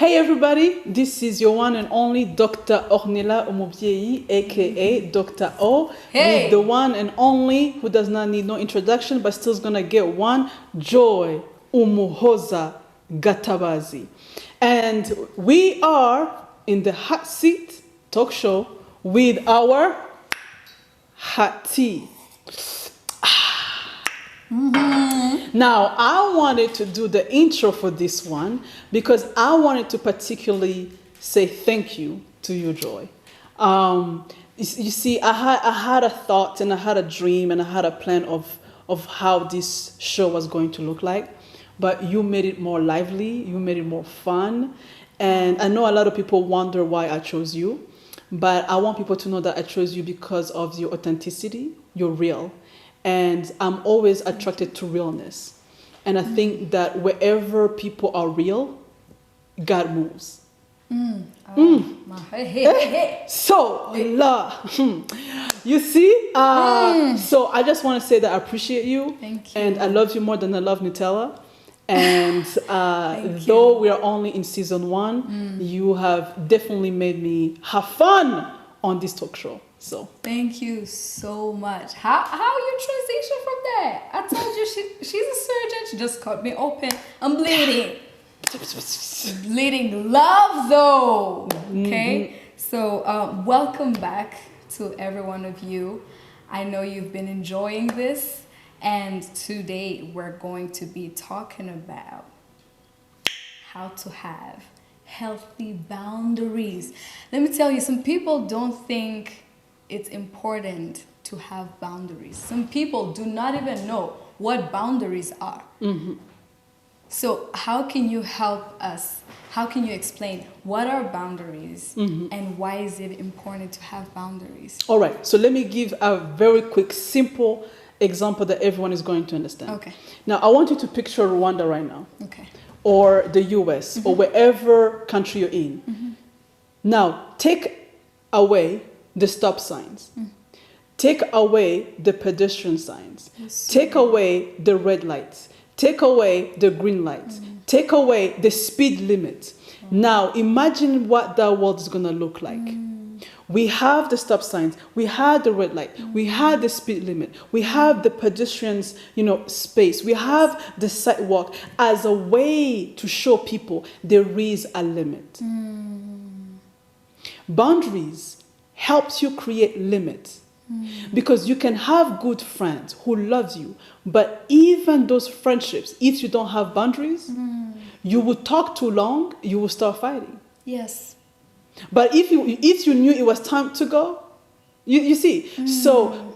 Hey everybody, this is your one and only Dr. Ornella Umubyeyi, aka Dr. O, with the one and only who does not need no introduction but still is gonna get one, Joy Umuhoza Gatabazi. And we are in the hot seat talk show with our hot tea. Now, I wanted to do the intro for this one because I wanted to particularly say thank you to you, Joy. You see, I had a thought and I had a dream and I had a plan of how this show was going to look like, but you made it more lively, you made it more fun, and I know a lot of people wonder why I chose you, but I want people to know that I chose you because of your authenticity, you're real. And I'm always attracted to realness. And I think that wherever people are real, God moves. So, you see? So I just want to say that I appreciate you. Thank you. And I love you more than I love Nutella. And though we are only in season 1, you have definitely made me have fun on this talk show. So thank you so much. How you transition from that? I told you she's a surgeon. She just cut me open. I'm bleeding. Bleeding love though. Okay. So welcome back to every one of you. I know you've been enjoying this, and today we're going to be talking about how to have healthy boundaries. Let me tell you, some people don't think it's important to have boundaries. Some people do not even know what boundaries are. So how can you help us? How can you explain what are boundaries and why is it important to have boundaries? All right, so let me give a very quick, simple example that everyone is going to understand. Okay. Now, I want you to picture Rwanda right now. Okay. Or the US, or wherever country you're in. Now, take away the stop signs. Take away the pedestrian signs. Yes. Take away the red lights. Take away the green lights. Take away the speed limit. Now, imagine what that world is going to look like. We have the stop signs. We have the red light. We have the speed limit. We have the pedestrians, space. We have the sidewalk as a way to show people there is a limit. Boundaries helps you create limits. Because you can have good friends who love you, but even those friendships, if you don't have boundaries, you will talk too long, you will start fighting. Yes. But if you knew it was time to go, you see. So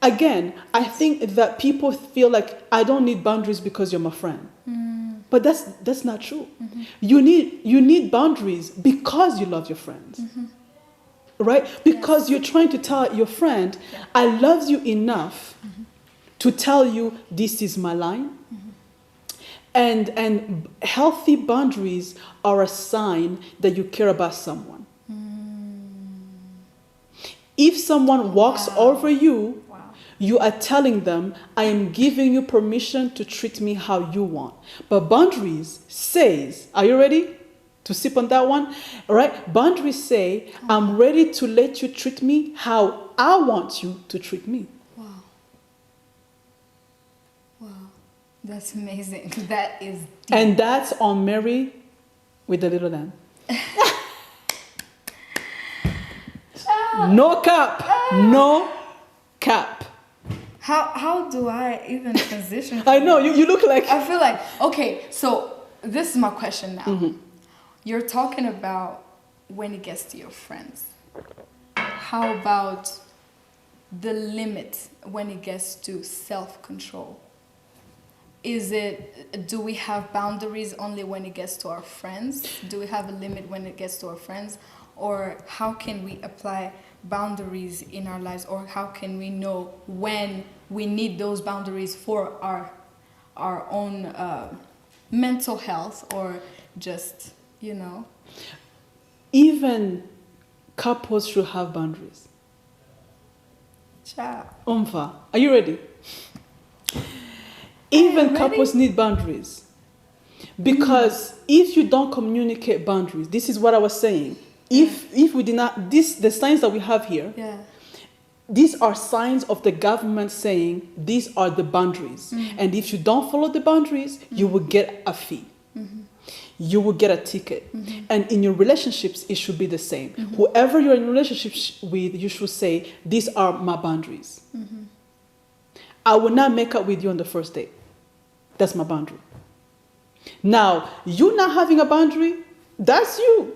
again, I think that people feel like I don't need boundaries because you're my friend. But that's not true. You need boundaries because you love your friends. Right? Because you're trying to tell your friend, I love you enough to tell you this is my line. And healthy boundaries are a sign that you care about someone. If someone walks over you, you are telling them, I am giving you permission to treat me how you want. But boundaries says, are you ready to sip on that one? All right. Boundaries say, I'm ready to let you treat me how I want you to treat me. Wow. That's amazing. That is deep. And that's on Mary with the little lamb. No cap. No cap. How do I even transition? I know, you look like... I feel like, okay, so this is my question now. You're talking about when it gets to your friends. How about the limit when it gets to self-control? Do we have boundaries only when it gets to our friends? Do we have a limit when it gets to our friends? Or how can we apply boundaries in our lives? Or how can we know when we need those boundaries for our own mental health or just... Even couples should have boundaries. Ciao. Are you ready? Even couples need boundaries. Because if you don't communicate boundaries, this is what I was saying. If we did not, the signs that we have here, these are signs of the government saying these are the boundaries. And if you don't follow the boundaries, you will get a fee. You will get a ticket. And in your relationships, it should be the same. Whoever you're in a relationship with, you should say, these are my boundaries. I will not make up with you on the first date. That's my boundary. Now, you not having a boundary, that's you.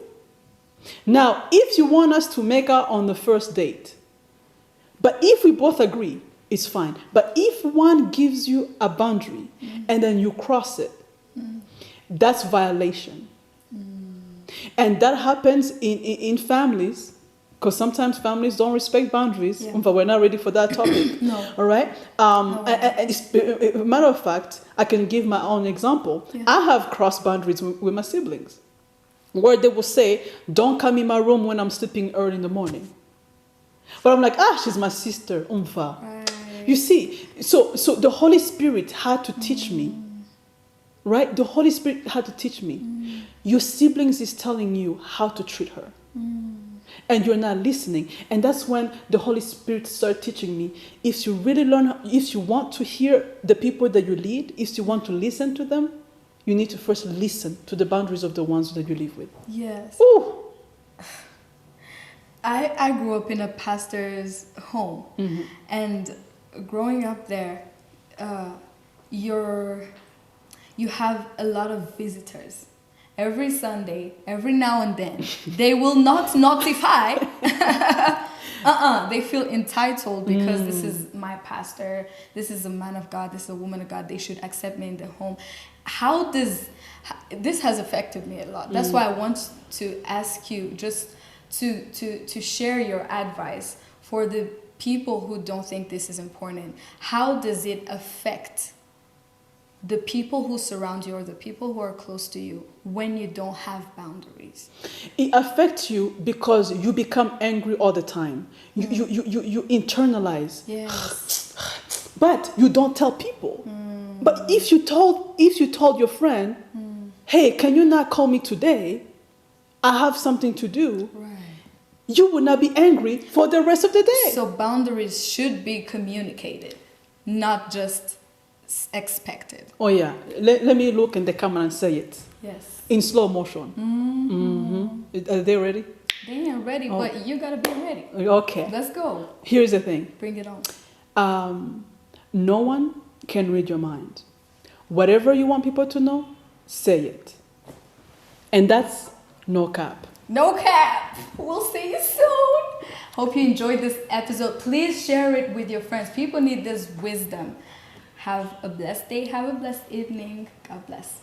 Now, if you want us to make out on the first date, but if we both agree, it's fine. But if one gives you a boundary and then you cross it, that's violation. And that happens in families, because sometimes families don't respect boundaries. But we're not ready for that topic. No. All right? And matter of fact, I can give my own example. I have crossed boundaries with my siblings, where they will say, don't come in my room when I'm sleeping early in the morning. But I'm like, she's my sister. Right. You see, so the Holy Spirit had to teach me. Right? The Holy Spirit had to teach me. Your siblings is telling you how to treat her. And you're not listening. And that's when the Holy Spirit started teaching me, if you really learn, if you want to hear the people that you lead, if you want to listen to them, you need to first listen to the boundaries of the ones that you live with. Yes. Ooh. I grew up in a pastor's home. And growing up there, you have a lot of visitors. Every Sunday, every now and then, they will not notify. They feel entitled because this is my pastor, this is a man of God, this is a woman of God, they should accept me in their home. This has affected me a lot. That's why I want to ask you just to share your advice for the people who don't think this is important. How does it affect the people who surround you or the people who are close to you when you don't have boundaries? It affects you because you become angry all the time. You internalize. Yes. But you don't tell people. But if you told your friend, hey, can you not call me today? I have something to do. Right. You would not be angry for the rest of the day. So boundaries should be communicated, not just expected. Oh yeah, let me look in the camera and say it. Yes. In slow motion. Are they ready? They ain't ready, but you gotta be ready. Okay. Let's go. Here's the thing. Bring it on. No one can read your mind. Whatever you want people to know, say it. And that's no cap. No cap. We'll see you soon. Hope you enjoyed this episode. Please share it with your friends. People need this wisdom. Have a blessed day. Have a blessed evening. God bless.